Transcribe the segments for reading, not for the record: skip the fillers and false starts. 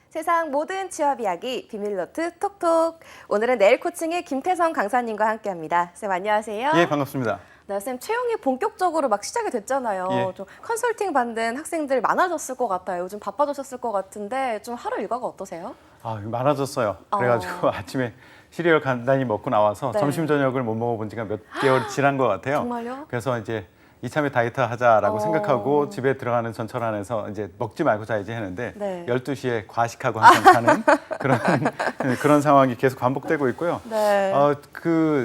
세상 모든 취업 이야기 비밀노트 톡톡. 오늘은 네일 코칭의 김태성 강사님과 함께합니다. 쌤 안녕하세요. 예, 반갑습니다. 네, 쌤 채용이 본격적으로 막 시작이 됐잖아요. 예. 좀 컨설팅 받는 학생들 많아졌을 것 같아요. 요즘 바빠졌을 것 같은데 좀 하루 일과가 어떠세요? 많아졌어요. 그래가지고 아침에 시리얼 간단히 먹고 나와서 네. 점심 저녁을 못 먹어본 지가 몇 개월 지난 것 같아요. 정말요? 그래서 이제 이참에 다이어트 하자라고 생각하고 어. 집에 들어가는 전철 안에서 이제 먹지 말고 자야지 했는데 네. 12시에 과식하고 항상 가는 그런 상황이 계속 반복되고 있고요. 네.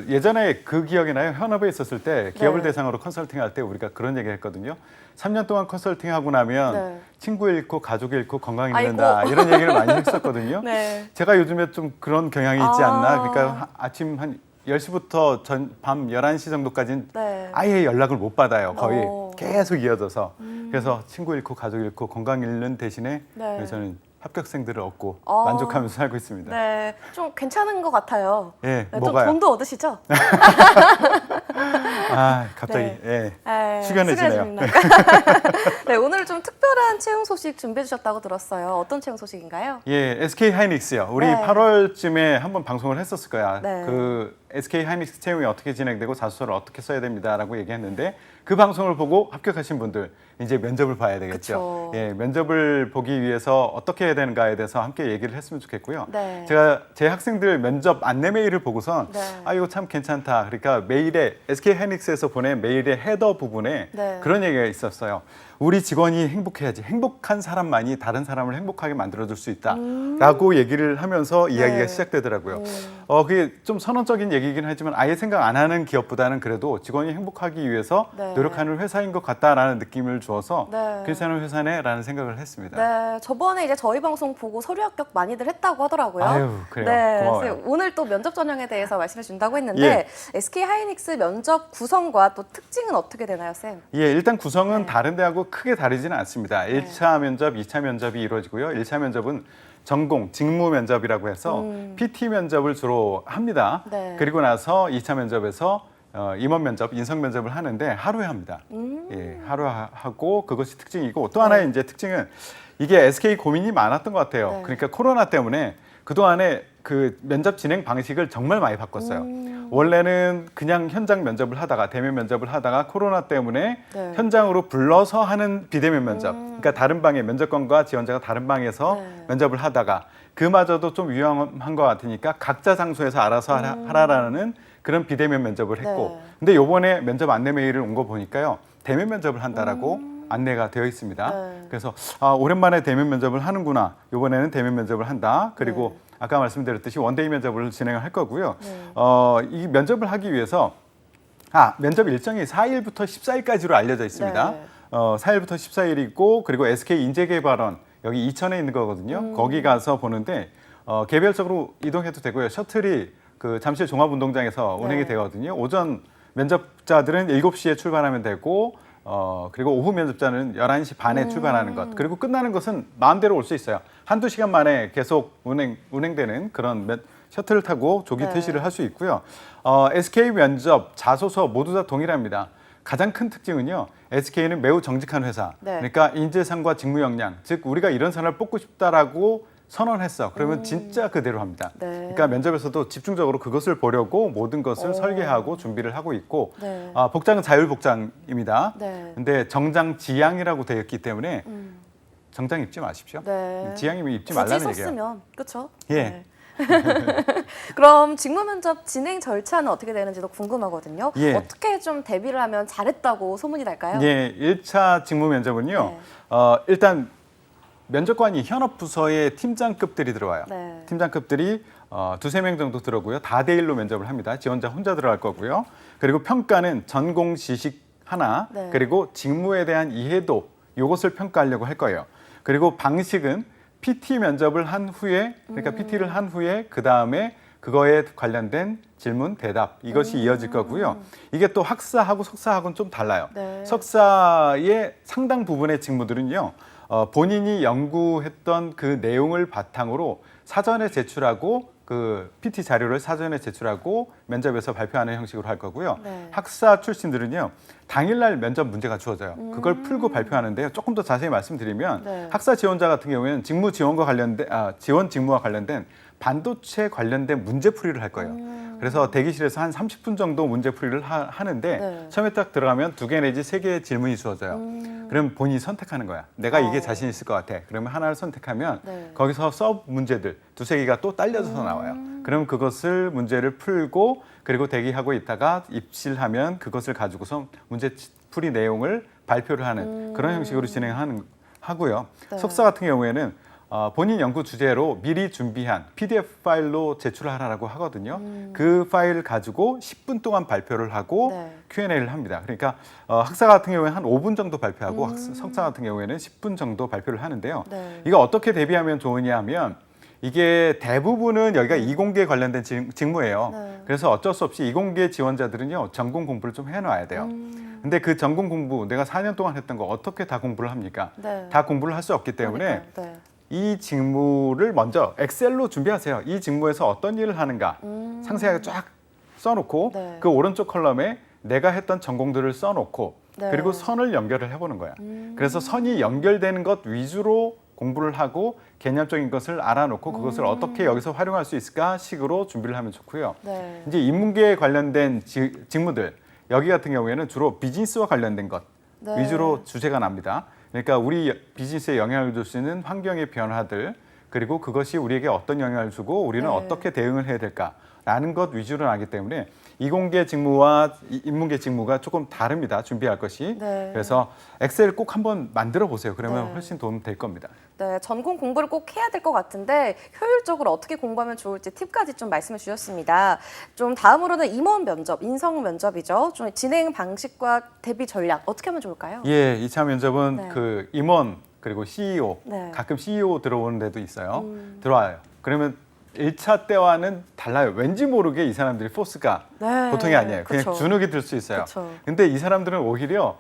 예전에 그 기억이 나요. 현업에 있었을 때 기업을 네. 대상으로 컨설팅할 때 우리가 그런 얘기 했거든요. 3년 동안 컨설팅하고 나면 네. 친구 잃고 가족 잃고 건강 아이고. 잃는다 이런 얘기를 많이 했었거든요. 네. 제가 요즘에 좀 그런 경향이 있지 않나. 아. 그러니까 아침 한 10시부터 밤 11시 정도까지는 네. 아예 연락을 못 받아요. 거의 어. 계속 이어져서. 그래서 친구 잃고 가족 잃고 건강 잃는 대신에 네. 저는 합격생들을 얻고 어. 만족하면서 살고 있습니다. 네, 좀 괜찮은 것 같아요. 예, 네, 좀 뭐가요? 돈도 얻으시죠? 갑자기 네. 예. 숙연해지네요. 숙연해집니다. 네, 오늘 좀 특별한 채용 소식 준비해 주셨다고 들었어요. 어떤 채용 소식인가요? 예, SK 하이닉스요. 우리 네. 8월쯤에 한번 방송을 했었을 거야. 네. 그 SK 하이닉스 채용이 어떻게 진행되고 자소서를 어떻게 써야 됩니다라고 얘기했는데 그 방송을 보고 합격하신 분들 이제 면접을 봐야 되겠죠. 그쵸. 예, 면접을 보기 위해서 어떻게 해야 되는가에 대해서 함께 얘기를 했으면 좋겠고요. 네. 제가 제 학생들 면접 안내 메일을 보고선 네. 이거 참 괜찮다. 그러니까 메일에 SK 하이닉스에서 보낸 메일의 헤더 부분에 네. 그런 얘기가 있었어요. 우리 직원이 행복해야지. 행복한 사람만이 다른 사람을 행복하게 만들어줄 수 있다라고 얘기를 하면서 이야기가 네. 시작되더라고요. 그게 좀 선언적인 얘기이긴 하지만 아예 생각 안 하는 기업보다는 그래도 직원이 행복하기 위해서 네. 노력하는 회사인 것 같다라는 느낌을 주어서 네. 괜찮은 회사네라는 생각을 했습니다. 네, 저번에 이제 저희 방송 보고 서류 합격 많이들 했다고 하더라고요. 아유, 그래요. 네, 고마워요. 그래서 오늘 또 면접 전형에 대해서 말씀해 준다고 했는데 예. SK 하이닉스 면접 구성과 또 특징은 어떻게 되나요, 쌤? 예, 일단 구성은 네. 다른 데하고 크게 다르지는 않습니다. 1차 면접, 2차 면접이 이루어지고요. 1차 면접은 전공, 직무 면접이라고 해서 PT 면접을 주로 합니다. 네. 그리고 나서 2차 면접에서 임원 면접, 인성 면접을 하는데 하루에 합니다. 예, 하루 하고 그것이 특징이고 또 하나의 이제 특징은 이게 SK 고민이 많았던 것 같아요. 네. 그러니까 코로나 때문에 그동안에 그 면접 진행 방식을 정말 많이 바꿨어요. 원래는 그냥 현장 면접을 하다가 대면 면접을 하다가 코로나 때문에 네. 현장으로 불러서 하는 비대면 면접. 그러니까 다른 방에 면접관과 지원자가 다른 방에서 네. 면접을 하다가 그마저도 좀 위험한 것 같으니까 각자 장소에서 알아서 하라라는 그런 비대면 면접을 했고 네. 근데 요번에 면접 안내 메일을 온 거 보니까요. 대면 면접을 한다라고 안내가 되어 있습니다. 네. 그래서 오랜만에 대면 면접을 하는구나. 이번에는 대면 면접을 한다. 그리고 아까 말씀드렸듯이 원데이 면접을 진행을 할 거고요. 이 면접을 하기 위해서 면접 일정이 4일부터 14일까지로 알려져 있습니다. 네. 4일부터 14일이고 그리고 SK 인재개발원 여기 이천에 있는 거거든요. 거기 가서 보는데 개별적으로 이동해도 되고요. 셔틀이 그 잠실 종합운동장에서 운행이 네. 되거든요. 오전 면접자들은 7시에 출발하면 되고 그리고 오후 면접자는 11시 반에 출발하는 것. 그리고 끝나는 것은 마음대로 올 수 있어요. 한두 시간 만에 계속 운행되는 그런 셔틀을 타고 조기 네. 퇴실을 할 수 있고요. SK 면접, 자소서 모두 다 동일합니다. 가장 큰 특징은요. SK는 매우 정직한 회사. 네. 그러니까 인재상과 직무 역량, 즉 우리가 이런 사람을 뽑고 싶다라고 선언했어. 그러면 진짜 그대로 합니다. 네. 그러니까 면접에서도 집중적으로 그것을 보려고 모든 것을 설계하고 준비를 하고 있고 네. 복장은 자율 복장입니다. 네. 근데 정장 지향이라고 되어 있기 때문에 정장 입지 마십시오. 네. 지향이면 입지 굳이 말라는 얘기예요. 썼으면 그렇죠? 예. 그럼 직무 면접 진행 절차는 어떻게 되는지도 궁금하거든요. 예. 어떻게 좀 대비를 하면 잘했다고 소문이 날까요? 예, 1차 직무 면접은요. 네. 일단 면접관이 현업 부서의 팀장급들이 들어와요. 네. 팀장급들이 두세 명 정도 들어오고요. 다대일로 면접을 합니다. 지원자 혼자 들어갈 거고요. 그리고 평가는 전공 지식 하나, 네. 그리고 직무에 대한 이해도 이것을 평가하려고 할 거예요. 그리고 방식은 PT 면접을 한 후에, 그러니까 PT를 한 후에 그 다음에 그거에 관련된 질문, 대답 이것이 이어질 거고요. 이게 또 학사하고 석사하고는 좀 달라요. 네. 석사의 상당 부분의 직무들은요. 본인이 연구했던 그 내용을 바탕으로 사전에 제출하고 그 PT 자료를 사전에 제출하고 면접에서 발표하는 형식으로 할 거고요. 네. 학사 출신들은요, 당일날 면접 문제가 주어져요. 그걸 풀고 발표하는데요. 조금 더 자세히 말씀드리면 네. 학사 지원자 같은 경우에는 직무 지원과 관련된 지원 직무와 관련된 반도체 관련된 문제풀이를 할 거예요. 그래서 대기실에서 한 30분 정도 문제풀이를 하는데 네. 처음에 딱 들어가면 2개 내지 3개의 질문이 주어져요. 그럼 본인이 선택하는 거야. 내가 이게 자신 있을 것 같아. 그러면 하나를 선택하면 네. 거기서 서브 문제들 2-3개가 또 딸려서 나와요. 그럼 그것을 문제를 풀고 그리고 대기하고 있다가 입실하면 그것을 가지고서 문제풀이 내용을 발표를 하는 그런 형식으로 하고요. 네. 석사 같은 경우에는 본인 연구 주제로 미리 준비한 PDF 파일로 제출하라고 하거든요. 그 파일을 가지고 10분 동안 발표를 하고 네. Q&A를 합니다. 그러니까 학사 같은 경우에는 한 5분 정도 발표하고 석사 같은 경우에는 10분 정도 발표를 하는데요. 네. 이거 어떻게 대비하면 좋으냐 하면 이게 대부분은 여기가 이공계 관련된 직무예요. 네. 그래서 어쩔 수 없이 이공계 지원자들은요, 전공 공부를 좀 해놔야 돼요. 근데 그 전공 공부, 내가 4년 동안 했던 거 어떻게 다 공부를 합니까? 네. 다 공부를 할 수 없기 때문에 그러니까요. 네. 이 직무를 먼저 엑셀로 준비하세요. 이 직무에서 어떤 일을 하는가 상세하게 쫙 써놓고 네. 그 오른쪽 컬럼에 내가 했던 전공들을 써놓고 네. 그리고 선을 연결을 해보는 거야. 그래서 선이 연결되는 것 위주로 공부를 하고 개념적인 것을 알아놓고 그것을 어떻게 여기서 활용할 수 있을까 식으로 준비를 하면 좋고요. 네. 이제 인문계에 관련된 직무들 여기 같은 경우에는 주로 비즈니스와 관련된 것 네. 위주로 주제가 납니다. 그러니까 우리 비즈니스에 영향을 줄 수 있는 환경의 변화들 그리고 그것이 우리에게 어떤 영향을 주고 우리는 네. 어떻게 대응을 해야 될까라는 것 위주로 나기 때문에 이공계 직무와 인문계 직무가 조금 다릅니다. 준비할 것이. 네. 그래서 엑셀 꼭 한번 만들어 보세요. 그러면 네. 훨씬 도움 될 겁니다. 네, 전공 공부를 꼭 해야 될 것 같은데 효율적으로 어떻게 공부하면 좋을지 팁까지 좀 말씀해 주셨습니다. 좀 다음으로는 임원 면접, 인성 면접이죠. 좀 진행 방식과 대비 전략 어떻게 하면 좋을까요? 예, 2차 면접은 네. 그 임원 그리고 CEO, 네. 가끔 CEO 들어오는 데도 있어요. 들어와요. 그러면 1차 때와는 달라요. 왠지 모르게 이 사람들이 포스가 네. 보통이 아니에요. 그냥 그쵸. 주눅이 들 수 있어요. 그쵸. 근데 이 사람들은 오히려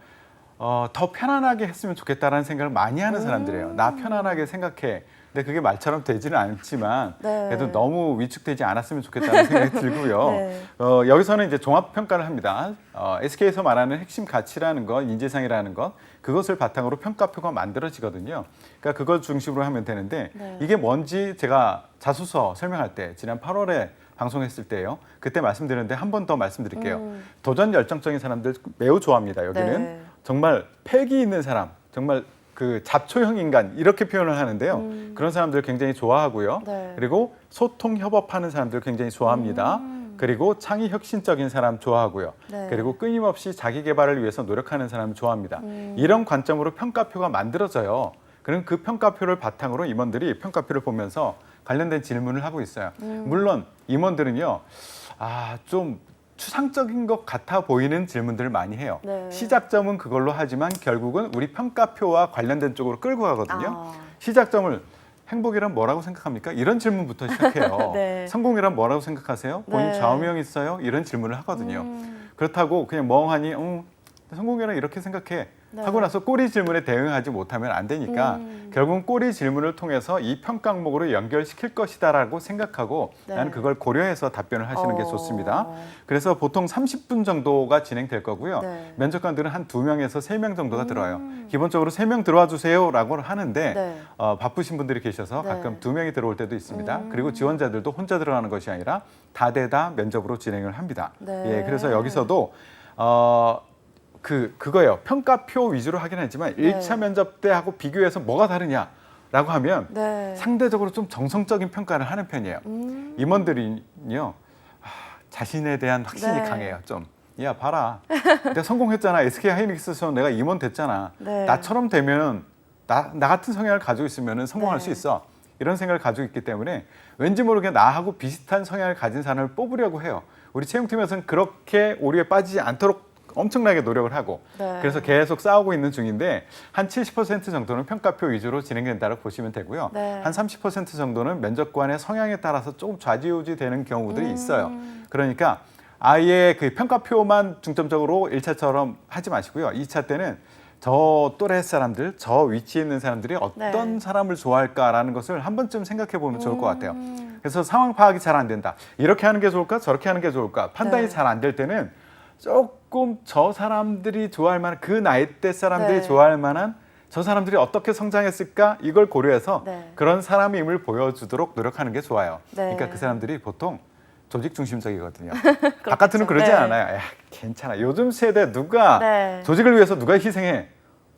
더 편안하게 했으면 좋겠다라는 생각을 많이 하는 사람들이에요. 나 편안하게 생각해. 근데 그게 말처럼 되지는 않지만 네. 그래도 너무 위축되지 않았으면 좋겠다는 생각이 들고요. 네. 여기서는 이제 종합 평가를 합니다. SK에서 말하는 핵심 가치라는 것, 인재상이라는 것, 그것을 바탕으로 평가표가 만들어지거든요. 그러니까 그걸 중심으로 하면 되는데 네. 이게 뭔지 제가 자소서 설명할 때 지난 8월에 방송했을 때요. 그때 말씀드렸는데 한 번 더 말씀드릴게요. 도전 열정적인 사람들 매우 좋아합니다. 여기는 네. 정말 패기 있는 사람, 정말 그 잡초형 인간 이렇게 표현을 하는데요. 그런 사람들 굉장히 좋아하고요. 네. 그리고 소통 협업하는 사람들 굉장히 좋아합니다. 그리고 창의 혁신적인 사람 좋아하고요. 네. 그리고 끊임없이 자기 개발을 위해서 노력하는 사람 좋아합니다. 이런 관점으로 평가표가 만들어져요. 그럼 그 평가표를 바탕으로 임원들이 평가표를 보면서 관련된 질문을 하고 있어요. 물론 임원들은요, 좀 추상적인 것 같아 보이는 질문들을 많이 해요. 네. 시작점은 그걸로 하지만 결국은 우리 평가표와 관련된 쪽으로 끌고 가거든요. 아. 시작점을 행복이란 뭐라고 생각합니까? 이런 질문부터 시작해요. 네. 성공이란 뭐라고 생각하세요? 본인 네. 좌우명 있어요? 이런 질문을 하거든요. 그렇다고 그냥 멍하니 성공이란 이렇게 생각해 네. 하고 나서 꼬리 질문에 대응하지 못하면 안 되니까 결국은 꼬리 질문을 통해서 이 평가 항목으로 연결시킬 것이다라고 생각하고 네. 나는 그걸 고려해서 답변을 하시는 게 어. 좋습니다. 그래서 보통 30분 정도가 진행될 거고요. 네. 면접관들은 한 2명에서 3명 정도가 들어요. 기본적으로 3명 들어와 주세요라고 하는데 네. 바쁘신 분들이 계셔서 네. 가끔 2명이 들어올 때도 있습니다. 그리고 지원자들도 혼자 들어가는 것이 아니라 다대다 면접으로 진행을 합니다. 네. 예, 그래서 여기서도 그거예요. 평가표 위주로 하긴 하지만 네. 1차 면접 때하고 비교해서 뭐가 다르냐라고 하면 네. 상대적으로 좀 정성적인 평가를 하는 편이에요. 임원들이요. 자신에 대한 확신이 네. 강해요. 좀. 야, 봐라. 내가 성공했잖아. SK 하이닉스에서 내가 임원 됐잖아. 네. 나처럼 되면 나 같은 성향을 가지고 있으면 성공할 네. 수 있어. 이런 생각을 가지고 있기 때문에 왠지 모르게 나하고 비슷한 성향을 가진 사람을 뽑으려고 해요. 우리 채용팀에서는 그렇게 오류에 빠지지 않도록 엄청나게 노력을 하고 네. 그래서 계속 싸우고 있는 중인데 한 70% 정도는 평가표 위주로 진행된다고 보시면 되고요. 네. 한 30% 정도는 면접관의 성향에 따라서 조금 좌지우지 되는 경우들이 있어요. 그러니까 아예 그 평가표만 중점적으로 1차처럼 하지 마시고요. 2차 때는 저 또래 사람들, 저 위치에 있는 사람들이 어떤 네. 사람을 좋아할까라는 것을 한 번쯤 생각해 보면 좋을 것 같아요. 그래서 상황 파악이 잘 안 된다. 이렇게 하는 게 좋을까? 저렇게 하는 게 좋을까? 판단이 네. 잘 안 될 때는 조금 저 사람들이 좋아할 만한 그 나이대 사람들이 네. 좋아할 만한 저 사람들이 어떻게 성장했을까? 이걸 고려해서 네. 그런 사람임을 보여주도록 노력하는 게 좋아요. 네. 그러니까 그 사람들이 보통 조직 중심적이거든요. 바깥으로는 그러지 네. 않아요. 야, 괜찮아. 요즘 세대 누가 네. 조직을 위해서 누가 희생해?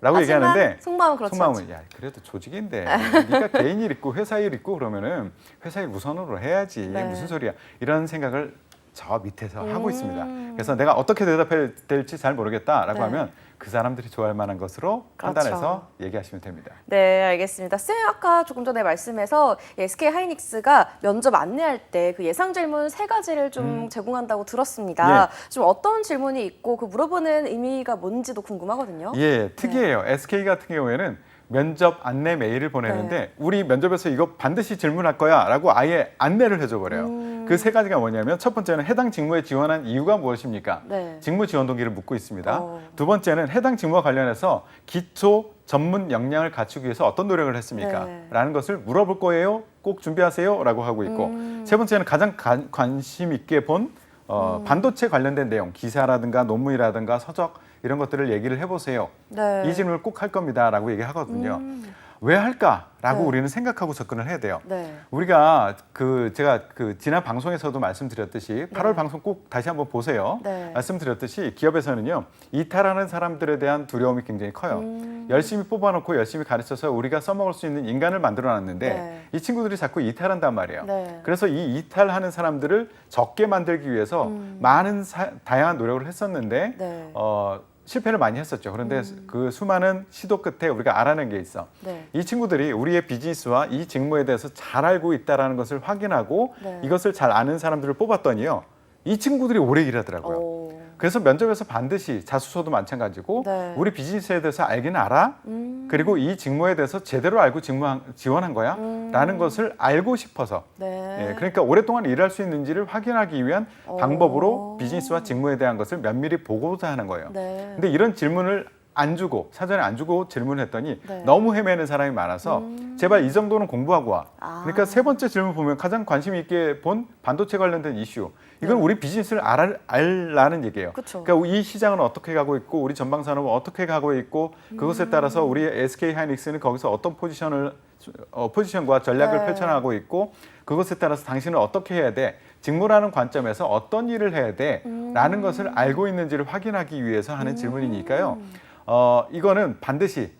라고 하지만 얘기하는데 속마음은 그렇지 속마음은 야 그래도 조직인데 네가 개인 일 있고 회사 일 있고 그러면은 회사 일 우선으로 해야지. 네. 무슨 소리야. 이런 생각을 저 밑에서 하고 있습니다. 그래서 내가 어떻게 대답해야 될지 잘 모르겠다라고 네. 하면 그 사람들이 좋아할 만한 것으로 그렇죠. 판단해서 얘기하시면 됩니다. 네, 알겠습니다. 쌤 아까 조금 전에 말씀해서 SK 하이닉스가 면접 안내할 때 그 예상 질문 3가지를 좀 제공한다고 들었습니다. 좀 어떤 질문이 있고 그 물어보는 의미가 뭔지도 궁금하거든요. 예, 특이해요. SK 같은 경우에는 면접 안내 메일을 보내는데 네. 우리 면접에서 이거 반드시 질문할 거야라고 아예 안내를 해줘 버려요. 그 3가지가 뭐냐면 첫 번째는 해당 직무에 지원한 이유가 무엇입니까? 네. 직무 지원 동기를 묻고 있습니다. 어. 두 번째는 해당 직무와 관련해서 기초 전문 역량을 갖추기 위해서 어떤 노력을 했습니까? 네. 라는 것을 물어볼 거예요. 꼭 준비하세요. 라고 하고 있고 세 번째는 가장 관심 있게 본 반도체 관련된 내용, 기사라든가 논문이라든가 서적 이런 것들을 얘기를 해보세요. 네. 이 질문을 꼭 할 겁니다라고 얘기하거든요. 왜 할까라고 네. 우리는 생각하고 접근을 해야 돼요. 네. 우리가 제가 지난 방송에서도 말씀드렸듯이 8월 방송 꼭 다시 한번 보세요. 네. 말씀드렸듯이 기업에서는요 이탈하는 사람들에 대한 두려움이 굉장히 커요. 열심히 뽑아놓고 열심히 가르쳐서 우리가 써먹을 수 있는 인간을 만들어놨는데 네. 이 친구들이 자꾸 이탈한단 말이에요. 네. 그래서 이 이탈하는 사람들을 적게 만들기 위해서 많은 다양한 노력을 했었는데 네. 실패를 많이 했었죠. 그런데 그 수많은 시도 끝에 우리가 알아낸 게 있어. 네. 이 친구들이 우리의 비즈니스와 이 직무에 대해서 잘 알고 있다는 것을 확인하고 네. 이것을 잘 아는 사람들을 뽑았더니요. 이 친구들이 오래 일하더라고요. 오. 그래서 면접에서 반드시 자소서도 마찬가지고 네. 우리 비즈니스에 대해서 알기는 알아. 그리고 이 직무에 대해서 제대로 알고 지원한 거야. 라는 것을 알고 싶어서 네. 예, 그러니까 오랫동안 일할 수 있는지를 확인하기 위한 방법으로 비즈니스와 직무에 대한 것을 면밀히 보고자 하는 거예요. 네. 근데 이런 질문을 안 주고 사전에 안 주고 질문을 했더니 네. 너무 헤매는 사람이 많아서 제발 이 정도는 공부하고 와. 아. 그러니까 3번째 질문 보면 가장 관심 있게 본 반도체 관련된 이슈. 이건 우리 비즈니스를 알라는 얘기예요. 그쵸. 그러니까 이 시장은 어떻게 가고 있고 우리 전방 산업은 어떻게 가고 있고 그것에 따라서 우리 SK 하이닉스는 거기서 어떤 포지션과 전략을 네. 펼쳐나가고 있고 그것에 따라서 당신은 어떻게 해야 돼? 직무라는 관점에서 어떤 일을 해야 돼? 라는 것을 알고 있는지를 확인하기 위해서 하는 질문이니까요. 이거는 반드시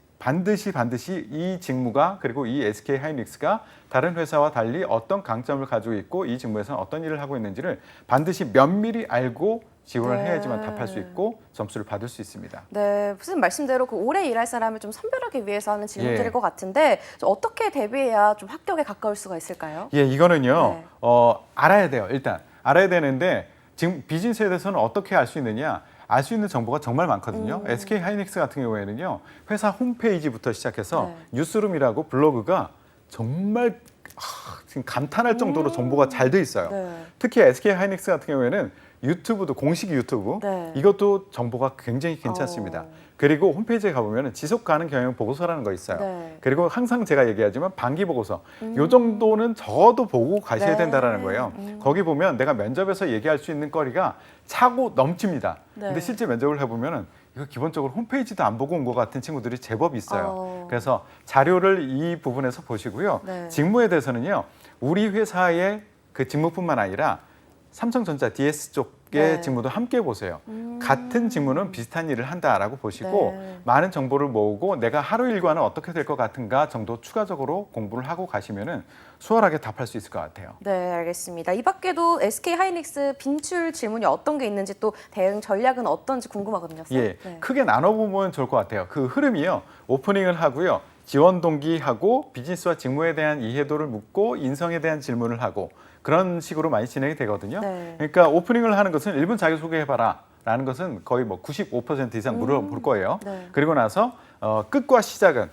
이 직무가 그리고 이 SK 하이닉스가 다른 회사와 달리 어떤 강점을 가지고 있고 이 직무에서는 어떤 일을 하고 있는지를 반드시 면밀히 알고 지원을 네. 해야지만 답할 수 있고 점수를 받을 수 있습니다. 네, 선생님 말씀대로 그 오래 일할 사람을 좀 선별하기 위해서 하는 질문들일 예. 것 같은데 좀 어떻게 대비해야 좀 합격에 가까울 수가 있을까요? 예, 이거는요. 네. 알아야 돼요. 일단 알아야 되는데 지금 비즈니스에 대해서는 어떻게 알 수 있느냐? 알 수 있는 정보가 정말 많거든요. SK 하이닉스 같은 경우에는요. 회사 홈페이지부터 시작해서 네. 뉴스룸이라고 블로그가 정말 지금 감탄할 정도로 정보가 잘 돼 있어요. 네. 특히 SK 하이닉스 같은 경우에는 유튜브도 공식 유튜브 네. 이것도 정보가 굉장히 괜찮습니다. 그리고 홈페이지에 가보면 지속 가능 경영 보고서라는 거 있어요. 네. 그리고 항상 제가 얘기하지만 반기 보고서 요 정도는 적어도 보고 가셔야 네. 된다라는 거예요. 거기 보면 내가 면접에서 얘기할 수 있는 거리가 차고 넘칩니다. 네. 근데 실제 면접을 해보면은 이거 기본적으로 홈페이지도 안 보고 온 것 같은 친구들이 제법 있어요. 그래서 자료를 이 부분에서 보시고요. 네. 직무에 대해서는요. 우리 회사의 그 직무뿐만 아니라 삼성전자 DS 쪽의 네. 직무도 함께 보세요. 같은 직무는 비슷한 일을 한다라고 보시고 네. 많은 정보를 모으고 내가 하루 일과는 어떻게 될 것 같은가 정도 추가적으로 공부를 하고 가시면은 수월하게 답할 수 있을 것 같아요. 네, 알겠습니다. 이 밖에도 SK 하이닉스 빈출 질문이 어떤 게 있는지 또 대응 전략은 어떤지 궁금하거든요. 쌤. 예, 네. 크게 나눠보면 좋을 것 같아요. 그 흐름이요. 오프닝을 하고요. 지원 동기하고 비즈니스와 직무에 대한 이해도를 묻고 인성에 대한 질문을 하고 그런 식으로 많이 진행이 되거든요. 네. 그러니까 오프닝을 하는 것은 1분 자기소개해봐라 라는 것은 거의 뭐 95% 이상 물어볼 거예요. 네. 그리고 나서 끝과 시작은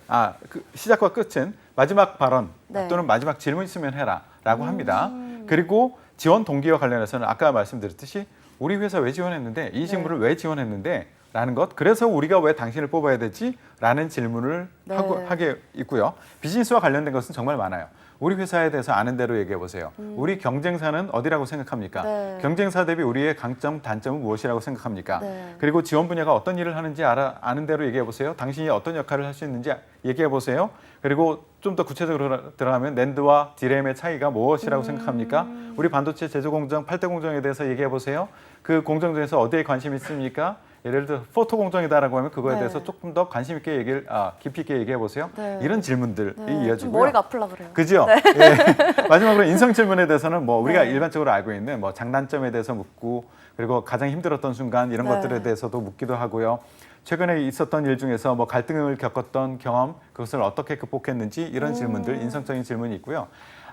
시작과 끝은 마지막 발언 네. 또는 마지막 질문 있으면 해라 라고 합니다. 그리고 지원 동기와 관련해서는 아까 말씀드렸듯이 우리 회사 왜 지원했는데 이 직무를 왜 지원했는데 라는 것. 그래서 우리가 왜 당신을 뽑아야 되지? 라는 질문을 네. 하게 있고요. 비즈니스와 관련된 것은 정말 많아요. 우리 회사에 대해서 아는 대로 얘기해 보세요. 우리 경쟁사는 어디라고 생각합니까? 네. 경쟁사 대비 우리의 강점, 단점은 무엇이라고 생각합니까? 네. 그리고 지원 분야가 어떤 일을 하는지 아는 대로 얘기해 보세요. 당신이 어떤 역할을 할 수 있는지 얘기해 보세요. 그리고 좀 더 구체적으로 들어가면 낸드와 디램의 차이가 무엇이라고 생각합니까? 우리 반도체 제조 공정, 8대 공정에 대해서 얘기해 보세요. 그 공정 중에서 어디에 관심이 있습니까? 예를 들어 포토 공정이다라고 하면 그거에 네. 대해서 조금 더 관심 있게 깊이 있게 얘기해 보세요. 네. 이런 질문들이 네, 좀 이어지고요. 머리가 아플라 그래요. 그죠? 예. 마지막으로 인성 질문에 대해서는 뭐 우리가 네. 일반적으로 알고 있는 뭐 장단점에 대해서 묻고 그리고 가장 힘들었던 순간 이런 네. 것들에 대해서도 묻기도 하고요. 최근에 있었던 일 중에서 뭐 갈등을 겪었던 경험, 그것을 어떻게 극복했는지 이런 질문들, 인성적인 질문이 있고요.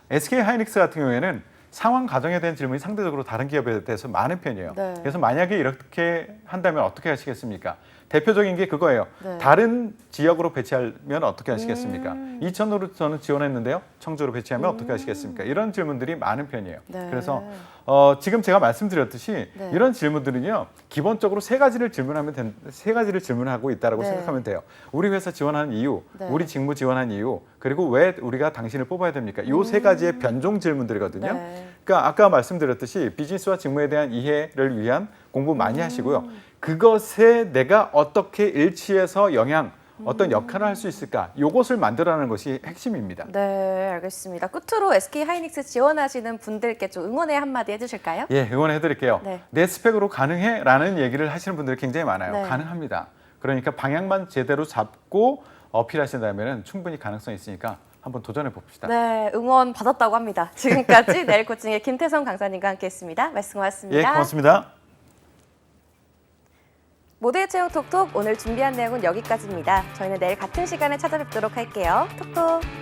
SK 하이닉스 같은 경우에는 상황 가정에 대한 질문이 상대적으로 다른 기업에 대해서 많은 편이에요. 네. 그래서 만약에 이렇게 한다면 어떻게 하시겠습니까? 대표적인 게 그거예요. 네. 다른 지역으로 배치하면 어떻게 하시겠습니까? 이천으로 저는 지원했는데요. 청주로 배치하면 어떻게 하시겠습니까? 이런 질문들이 많은 편이에요. 네. 그래서 지금 제가 말씀드렸듯이 네. 이런 질문들은요. 기본적으로 세 가지를 질문하고 있다라고 네. 생각하면 돼요. 우리 회사 지원하는 이유, 네. 우리 직무 지원한 이유, 그리고 왜 우리가 당신을 뽑아야 됩니까? 이 세 가지의 변종 질문들이거든요. 네. 그러니까 아까 말씀드렸듯이 비즈니스와 직무에 대한 이해를 위한 공부 많이 하시고요. 그것에 내가 어떻게 일치해서 어떤 역할을 할 수 있을까? 이것을 만들어내는 것이 핵심입니다. 네, 알겠습니다. 끝으로 SK 하이닉스 지원하시는 분들께 좀 응원의 한마디 해주실까요? 예, 응원해드릴게요. 네. 내 스펙으로 가능해? 라는 얘기를 하시는 분들이 굉장히 많아요. 네. 가능합니다. 그러니까 방향만 제대로 잡고 어필하신다면 충분히 가능성이 있으니까 한번 도전해 봅시다. 네, 응원 받았다고 합니다. 지금까지 내일 코칭의 김태성 강사님과 함께했습니다. 말씀 고맙습니다. 예, 고맙습니다. 모두의 채용 톡톡 오늘 준비한 내용은 여기까지입니다. 저희는 내일 같은 시간에 찾아뵙도록 할게요. 톡톡.